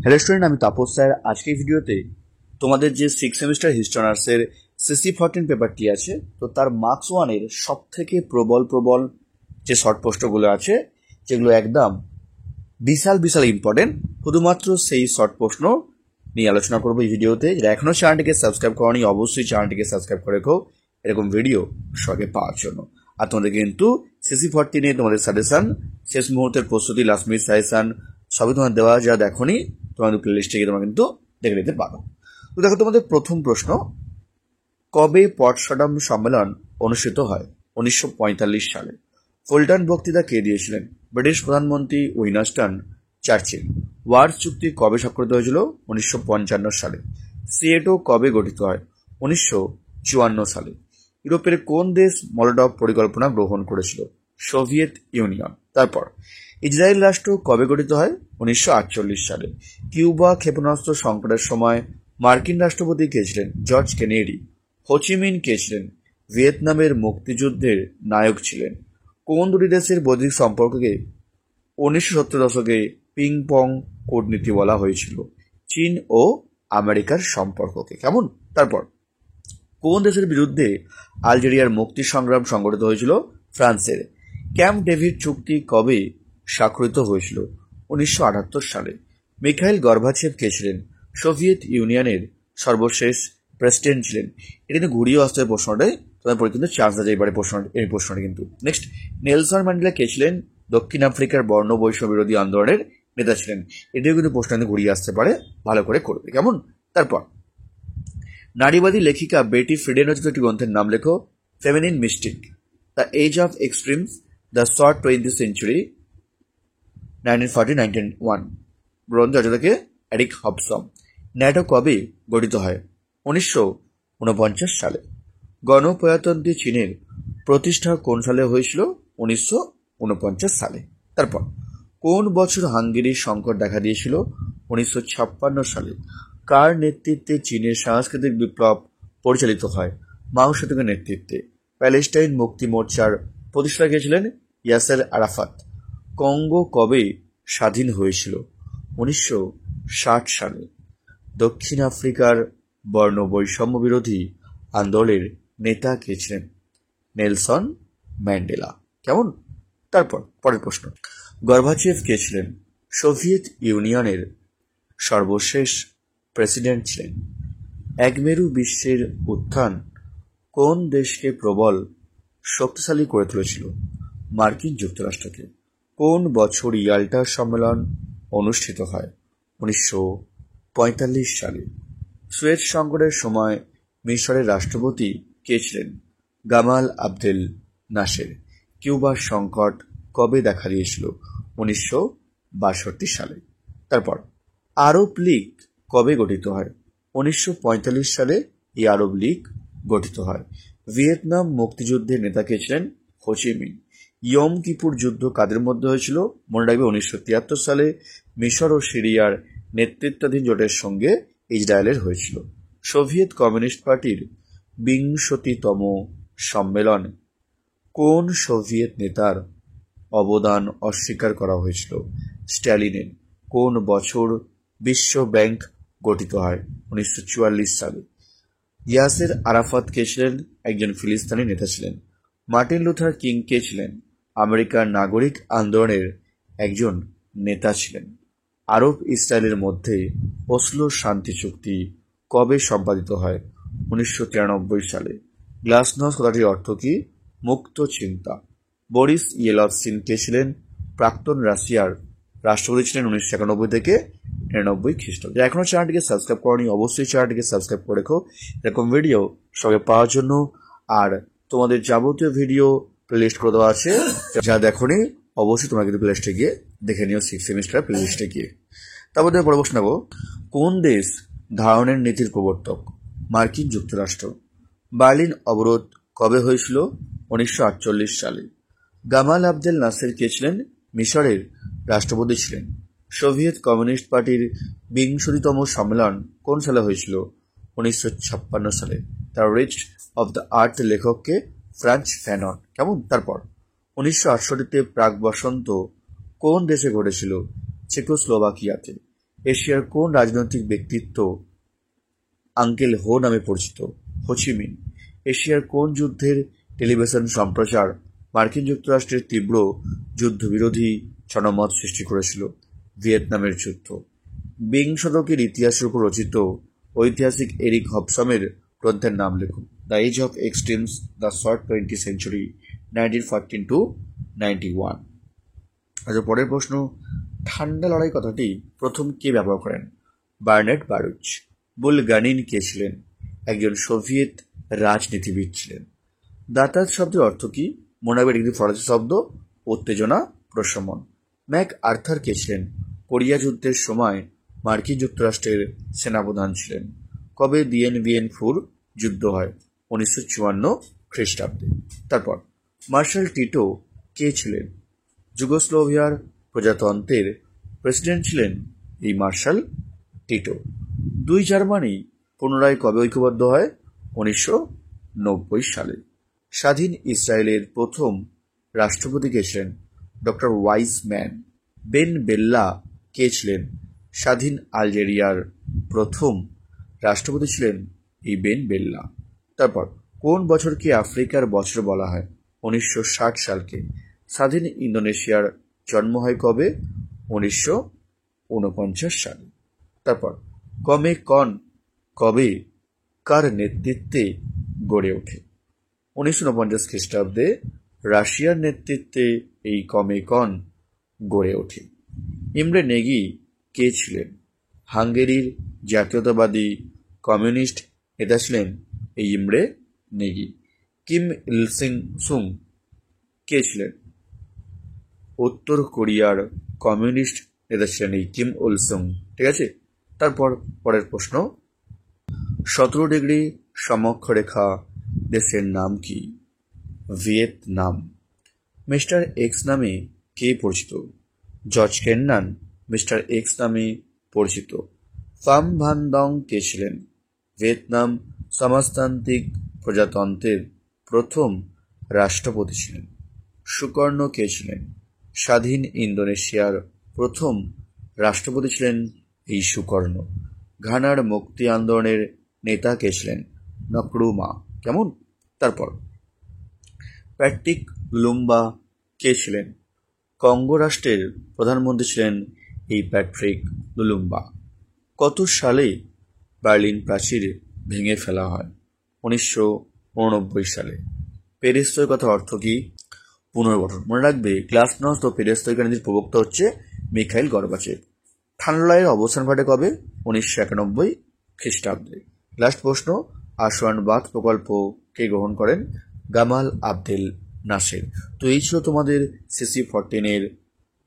Hello student, আমি Tapas sir. আজকের ভিডিওতে তোমাদের যে 6 সেমিস্টার হিস্ট্রি অনার্সের CC14 পেপারটি আছে, তো তার মার্কস ওয়ানের সব থেকে প্রবল যে শর্ট প্রশ্নগুলো আছে, যেগুলো একদম বিশাল ইম্পর্টেন্ট, শুধুমাত্র সেই শর্ট প্রশ্ন নিয়ে আলোচনা করবো এই ভিডিওতে। যারা এখনো চ্যানেলটিকে সাবস্ক্রাইব করনি, অবশ্যই চ্যানেলটিকে সাবস্ক্রাইব করে রেখো এরকম ভিডিও সঙ্গে পাওয়ার জন্য। আর তোমাদের কিন্তু CC14 নিয়ে তোমাদের সাজেশন, শেষ মুহূর্তের প্রস্তুতি, লাস্ট মিনিট সাজেশন সবই তোমার দেওয়া, যা দেখোনি তোমাদের প্লে লিস্টে গিয়ে তোমরা কিন্তু দেখে নিতে পারো। তো দেখো, তোমাদের প্রথম প্রশ্ন, কবে পটসডাম সম্মেলন অনুষ্ঠিত হয়? 1945 সালে। ফুলটন বক্তৃতা কে দিয়েছিলেন? ব্রিটিশ প্রধানমন্ত্রী উইনস্টন চার্চিল। ওয়ার্স চুক্তি কবে স্বাক্ষরিত হয়েছিল? 1955 সালে। সিয়েটো কবে গঠিত হয়? 1954 সালে। ইউরোপের কোন দেশ মলডভ পরিকল্পনা গ্রহণ করেছিল? Soviet union. তারপর, ইসরায়েল রাষ্ট্র কবে গঠিত হয়? 1948 সালে। কিউবা ক্ষেপণাস্ত্র সংকটের সময় মার্কিন রাষ্ট্রপতি কে ছিলেন? George Kennedy. হোচিমিন কে ছিলেন? ভিয়েতনামের মুক্তিযুদ্ধের নায়ক ছিলেন। কোন দুটি দেশের বৈদেশিক সম্পর্ককে 1970 দশকে পিং পং কূটনীতি বলা হয়েছিল? চীন ও আমেরিকার সম্পর্ককে। কেমন? তারপর, কোন দেশের বিরুদ্ধে আলজেরিয়ার মুক্তি সংগ্রাম সংগঠিত হয়েছিল? ফ্রান্সের। ক্যাম্প ডেভিড চুক্তি কবে স্বাক্ষরিত হয়েছিল? 1978 সালে। মিখাইল গর্বাচেভ কে ছিলেন? সোভিয়েত ইউনিয়নের সর্বশেষ প্রেসিডেন্ট ছিলেন। এটা কিন্তু ঘুরিয়ে আসতে প্রশ্নটাই তোমার পরীক্ষা চান্স আছে এবারে এই প্রশ্নটা কিন্তু। নেক্সট, নেলসন ম্যান্ডেলা কে ছিলেন? দক্ষিণ আফ্রিকার বর্ণ বৈষম্য বিরোধী আন্দোলনের নেতা ছিলেন। এটিও কিন্তু প্রশ্ন ঘুরিয়ে আসতে পারে, ভালো করে করবে। কেমন? তারপর, নারীবাদী লেখিকা বেটি ফ্রিডেন রচিত একটি গ্রন্থের নাম লেখো। Feminine mystique, the age of extremes, the short 20th century, 1940-1901। গ্রন্থ রচনাকে এরিক হবসন। ন্যাটো কবে গঠিত হয়? 1949 সালে। গণপ্রজাতন্ত্রী চীনের প্রতিষ্ঠা কোন সালে হয়েছিল? 1949 সালে। তারপর, কোন বছর হাঙ্গেরির সংকট দেখা দিয়েছিল? 1956 সালে। কার নেতৃত্বে চীনের সাংস্কৃতিক বিপ্লব পরিচালিত হয়? মাও সেতুংয়ের নেতৃত্বে। প্যালেস্টাইন মুক্তি মোর্চার প্রতিষ্ঠাতা কে ছিলেন? ইয়াসের আরাফাত। কঙ্গো কবে স্বাধীন হয়েছিল? 1960 সালে। দক্ষিণ আফ্রিকার বর্ণ বৈষম্য বিরোধী আন্দোলনের নেতা কে ছিলেন? Nelson Mandela. কেমন? তারপর পরের প্রশ্ন, গর্বাচেভ কে ছিলেন? সোভিয়েত ইউনিয়নের সর্বশেষ প্রেসিডেন্ট ছিলেন। একমেরু বিশ্বের উত্থান কোন দেশকে প্রবল শক্তিশালী করে তুলেছিল? মার্কিন যুক্তরাষ্ট্রকে। কোন বছর ইয়াল্টা সম্মেলন অনুষ্ঠিত হয়? 1945 সালে। সুয়েজ সংকটের সময় মিশরের রাষ্ট্রপতি কে ছিলেন? গামাল আবদেল নাসের। কিউবার সংকট কবে দেখা দিয়েছিল? 1962 সালে। তারপর, আরব লীগ কবে গঠিত হয়? 1945 সালে এই আরব লীগ গঠিত হয়। ভিয়েতনাম মুক্তিযুদ্ধের নেতা কে ছিলেন? হোচিমিন। ইয়ম কিপুর যুদ্ধ কাদের মধ্যে হয়েছিল? মনে রাখবে 1973 সালে মিশর ও সিরিয়ার নেতৃত্বাধীন জোটের সঙ্গে ইসরায়েলের হয়েছিল। সোভিয়েত কমিউনিস্ট পার্টির 20তম সম্মেলন কোন সোভিয়েত নেতার অবদান অস্বীকার করা হয়েছিল? স্ট্যালিনের। কোন বছর বিশ্ব ব্যাংক গঠিত হয়? 1944 সালে। ইয়াসের আরাফাত কে ছিলেন? একজন ফিলিস্তিনি নেতা ছিলেন। মার্টিন লুথার কিং কে ছিলেন? আমেরিকার নাগরিক আন্দোলনের একজন নেতা ছিলেন। আরব ইসরায়েলের মধ্যে ওসলো শান্তি চুক্তি কবে সম্পাদিত হয়? 1993 সালে। গ্লাসনস্ট কথাটির অর্থ কি? মুক্ত চিন্তা। বরিস ইয়েলৎসিন কে ছিলেন? প্রাক্তন রাশিয়ার রাষ্ট্রপতি ছিলেন 1991 থেকে 99 খ্রিস্টাব্দে। এখনো চ্যানেলটিকে সাবস্ক্রাইব করনি, অবশ্যই চ্যানেলটিকে সাবস্ক্রাইব করে রেখো এরকম ভিডিও সঙ্গে পাওয়ার জন্য। আর তোমাদের যাবতীয় ভিডিও প্লেলিস্ট করে দেওয়া আছে, যা দেখোনি অবশ্যই তোমরা কিন্তু প্লেলিস্টে গিয়ে দেখে নিও, 6 সেমিস্টার প্লেলিস্টে গিয়ে। তারপর পরে প্রশ্ন নেব, কোন দেশ ধারণের নীতির প্রবর্তক? মার্কিন যুক্তরাষ্ট্র। বার্লিন অবরোধ কবে হয়েছিল? 1948 সালে। গামাল আবদেল নাসের কে ছিলেন? মিশরের রাষ্ট্রপতি ছিলেন। সোভিয়েত কমিউনিস্ট পার্টির 20তম সম্মেলন কোন সালে হয়েছিল? 1956 সালে। The Wretched of the Earth লেখককে? Frantz Fanon. কেমন? তারপর, 1968-তে প্রাক বসন্ত কোন দেশে ঘটেছিল? চেকোস্লোভাকিয়াতে। এশিয়ার কোন রাজনৈতিক ব্যক্তিত্ব আঙ্কেল হো নামে পরিচিত? হোচিমিন। এশিয়ার কোন যুদ্ধের টেলিভিশন সম্প্রচার মার্কিন যুক্তরাষ্ট্রের তীব্র যুদ্ধবিরোধী জনমত সৃষ্টি করেছিল? ভিয়েতনামের যুদ্ধ। বিংশ শতকের ইতিহাসের উপর রচিত ঐতিহাসিক এরিক হবসমের গ্রন্থের নাম লিখুন। The age of extremes, the short 20th century, 1914 to 91। আচ্ছা, পরের প্রশ্ন, ঠান্ডা লড়াই কথাটি প্রথম কে ব্যবহার করেন? বার্নার্ড বারুচ। বুলগানিন কে ছিলেন? একজন সোভিয়েত রাজনীতিবিদ ছিলেন। দাতাত শব্দের অর্থ কি? মনে রাখবেন একটি ফরাসি শব্দ, উত্তেজনা, প্রশমন। ম্যাক আর্থার কে ছিলেন? কোরিয়া যুদ্ধের সময় মার্কিন যুক্তরাষ্ট্রের সেনাপ্রধান ছিলেন। কবে দিয়েন ভিয়েন ফুর যুদ্ধ হয়? 1954 খ্রিস্টাব্দে। তারপর মার্শাল টিটো কে ছিলেন? যুগোস্লোভিয়ার প্রজাতন্ত্রের প্রেসিডেন্ট ছিলেন এই মার্শাল টিটো। দুই জার্মানি পুনরায় কবে ঐক্যবদ্ধ হয়? 1990 সালে। স্বাধীন ইসরায়েলের প্রথম রাষ্ট্রপতি কে ছিলেন? Doctor Wiseman. বেন বেল্লা কে ছিলেন? স্বাধীন আলজেরিয়ার প্রথম রাষ্ট্রপতি ছিলেন এই বেন বেল্লা। তারপর কোন বছরকে আফ্রিকার বছর বলা হয়? 1960 সালকে। স্বাধীন ইন্দোনেশিয়ার জন্ম হয় কবে? 1949 সালে। তারপর কমেকন কবে কার নেতৃত্বে গড়ে ওঠে? 1949 খ্রিস্টাব্দে রাশিয়ার নেতৃত্বে এই কমেকন গড়ে ওঠে। ইমরে নেগি কে ছিলেন? হাঙ্গেরির জাতীয়তাবাদী কমিউনিস্ট নেতা ছিলেন এই ইমরে নেগি। কিম ইল সুং কে ছিলেন? উত্তর কোরিয়ার কমিউনিস্ট নেতা ছিলেন এই কিম ইল সুং। ঠিক আছে। তারপর পরের প্রশ্ন, 17 ডিগ্রি সমক্ষরেখা দেশের নাম কি? ভিয়েতনাম। মিস্টার এক্স নামে কে পরিচিত? জর্জ কেন্নান মিস্টার এক্স নামে পরিচিত। ফাম ভান দং কে ছিলেন? ভিয়েতনাম সমাজতান্ত্রিক প্রজাতন্ত্রের প্রথম রাষ্ট্রপতি ছিলেন। সুকর্ণ কে ছিলেন? স্বাধীন ইন্দোনেশিয়ার প্রথম রাষ্ট্রপতি ছিলেন এই সুকর্ণ। ঘানার মুক্তি আন্দোলনের নেতা কে ছিলেন? নক্রুমা। কেমন? তারপর প্যাট্রিক লুম্বা কে ছিলেন? কঙ্গো রাষ্ট্রের প্রধানমন্ত্রী ছিলেন এই প্যাট্রিক লুলুম্বা। কত সালে বার্লিন প্রাচীর ভেঙে ফেলা হয়? 1989 সালে। পেরেস্ত্রয়িকার অর্থ কি? পুনর্গঠন। মনে রাখবে গ্লাসনস্ট ও পেরেস্ত্রয়িকা নীতির প্রবক্তা হচ্ছে মিখাইল গর্বাচেভ। ঠান্ডা লড়াইয়ের অবসান ঘটে কবে? 1991 খ্রিস্টাব্দে। লাস্ট প্রশ্ন, আসওয়ান বাঁধ প্রকল্প কে গ্রহণ করেন? গামাল আবদেল নাসের। তো এই ছিল তোমাদের CC14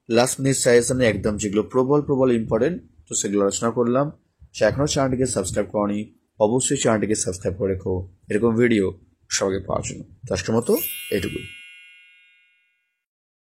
লাস্ট মিনিট সাজেশনে একদম যেগুলো প্রবল ইম্পর্টেন্ট, তো সেগুলো আলোচনা করলাম। সে এখনও চ্যানেলটিকে সাবস্ক্রাইব করনি, অবশ্যই চ্যানেলটিকে সাবস্ক্রাইব করে রেখো এরকম ভিডিও সবাইকে পাওয়ার জন্য। তো আজকের মতো এটুকুই।